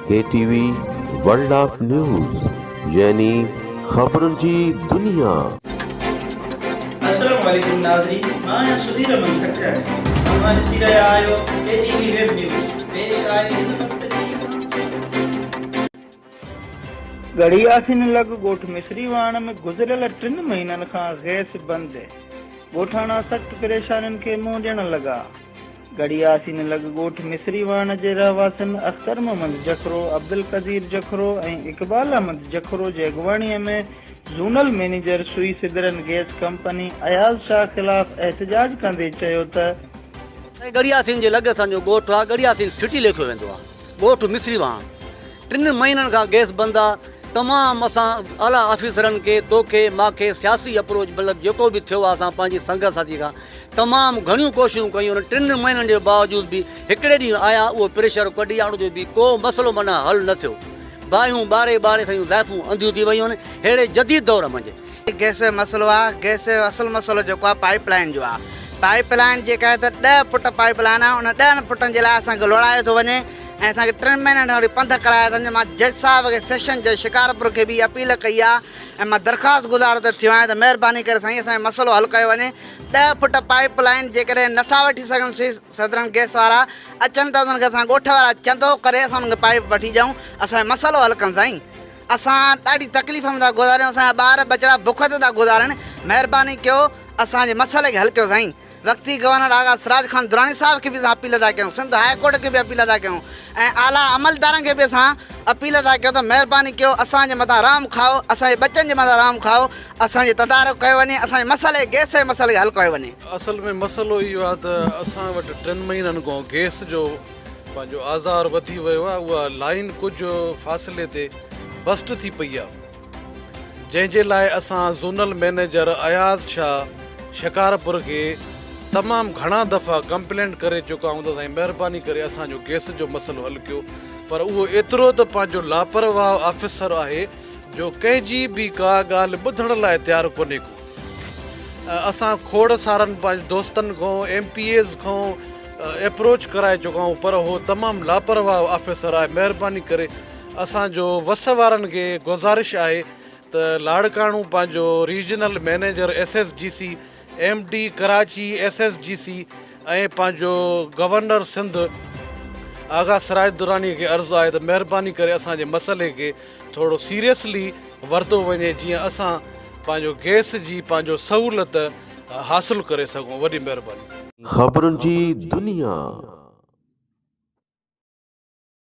KTV world of news यानी खबरुं जी दुनिया। अस्सलाम वालेकुम नाज़रीन, मैं सुधीर अमन खट्टर तव्हां ॾिसी रहिया आहियो KTV वेब न्यूज़। पेश आहे हिन वक़्त जी गड़ियासिन लग ॻोठ मिसरीवाण में गुज़िरियल 3 महीननि खां गैस बंद। ॻोठाणा सख़्त परेशानियुनि खे मुंहुं ॾियण लॻा। गड़ियासिन लग ॻोठ मिसरीवाण जे रहवासिन अख्तर मोहम्मद जखरो, अब्दुल कदीर जखरो ऐं इकबाल अहमद जखरो जे अॻुवाणीअ में ज़ोनल मैनेजर सुई सिदरन गैस कंपनी अयाज़ शाह ख़िलाफ़ एहतजाज कंदे चयो त गड़ियासिन जे लॻ असांजो ॻोठु आहे, गड़ियासिन सिटी लिखियो वेंदो आहे। ॻोठु मिसरीवाण 3 महीननि खां गैस बंदि आहे। तमामु असां आला ऑफिसरनि खे, तोखे, मूंखे सियासी अप्रोच मतिलबु जेको बि थियो आहे, असां पंहिंजी संग साथी खां तमामु घणियूं कोशिशूं कयूं। 3 महीननि जे बावजूद बि हिकिड़े ॾींहुं आया, उहो प्रेशर कढी आणो जो बि को मसइलो माना हल न थियो। बाहियूं ॿारे ॿारे सयूं ज़ाइफ़ूं अंधियूं थी वयूं आहिनि। अहिड़े जदीद दौर मंझि गैस जो मसइलो आहे। गैस जो असुलु मसइलो जेको आहे पाइप लाइन जो आहे। पाइप लाइन जेका आहे त 10 फुट पाइप लाइन आहे। उन 10 फुटनि जे लाइ असांखे लोड़ायो थो वञे ऐं असांखे 3 महीननि वरी पंध कराया अथनि। मां जज साहिब खे सेशन जज शिकारपुर खे बि अपील कई आहे ऐं मां दरख़्वास्त गुज़ार त थियो आहियां त महिरबानी करे साईं असांजो मसइलो हल कयो वञे। 10 फुट पाइप लाइन जेकॾहिं नथा वठी सघनि सुई सदरन गैस वारा अचनि त उन्हनि खे असां ॻोठ वारा चंदो करे असां उन्हनि खे पाइप वठी ॾियूं, असांजो मसइलो हल कनि साईं। असां ॾाढी तकलीफ़ में था गुज़ारियूं, असांजा ॿार बचड़ा बुख ते था गुज़ारनि। महिरबानी कयो असांजे मसइले खे हल कयो साईं। वक़्ती गवर्नर आगा सिराज खान दुरानी साहिब खे बि असां अपील था कयूं, सिंध हाई कोर्ट खे बि अपील था कयूं ऐं आला अमलदारनि खे बि असां अपील था कयूं त महिरबानी कयो असांजे मथां राम खाओ, असांजे बच्चनि जे मथां राम खाओ, असांजे तदारक कयो वञे, असांजे मसइले गैस जे मसइले खे हल कयो वञे। असल में मसइलो इहो आहे त असां वटि 3 महीननि खां गैस जो पंहिंजो आज़ार वधी वियो आहे। उहा लाइन कुझु फ़ासिले ते बस्ट थी पई आहे, जंहिंजे लाइ असां ज़ोनल मैनेजर अयाज़ शाह शिकारपुर खे तमामु घणा दफ़ा कंप्लेंट करे चुका आहियूं त साईं महिरबानी करे असांजो गैस जो मसइलो हल कयो। पर उहो एतिरो त पंहिंजो लापरवाह ऑफिसर आहे जो कंहिंजी बि का ॻाल्हि ॿुधण लाइ तयारु कोन्हे को। असां खोड़ सारनि पंहिंजे दोस्तनि खां MPAs खां अप्रोच कराए चुका आहियूं, पर उहो तमामु लापरवाह ऑफिसर आहे। महिरबानी करे असांजो वस वारनि खे गुज़ारिश आहे त लाड़काणू पंहिंजो regional manager SSGC MD Karachi SSGC ऐं पंहिंजो गवर्नर सिंध आगा सिराज दुरानी खे अर्ज़ु आहे त महिरबानी करे असांजे मसइले खे थोरो सीरियसली वरितो वञे, जीअं असां पंहिंजो गैस जी पंहिंजो सहूलियत हासिलु करे सघूं। वॾी महिरबानी। खबरुं जी दुनिया।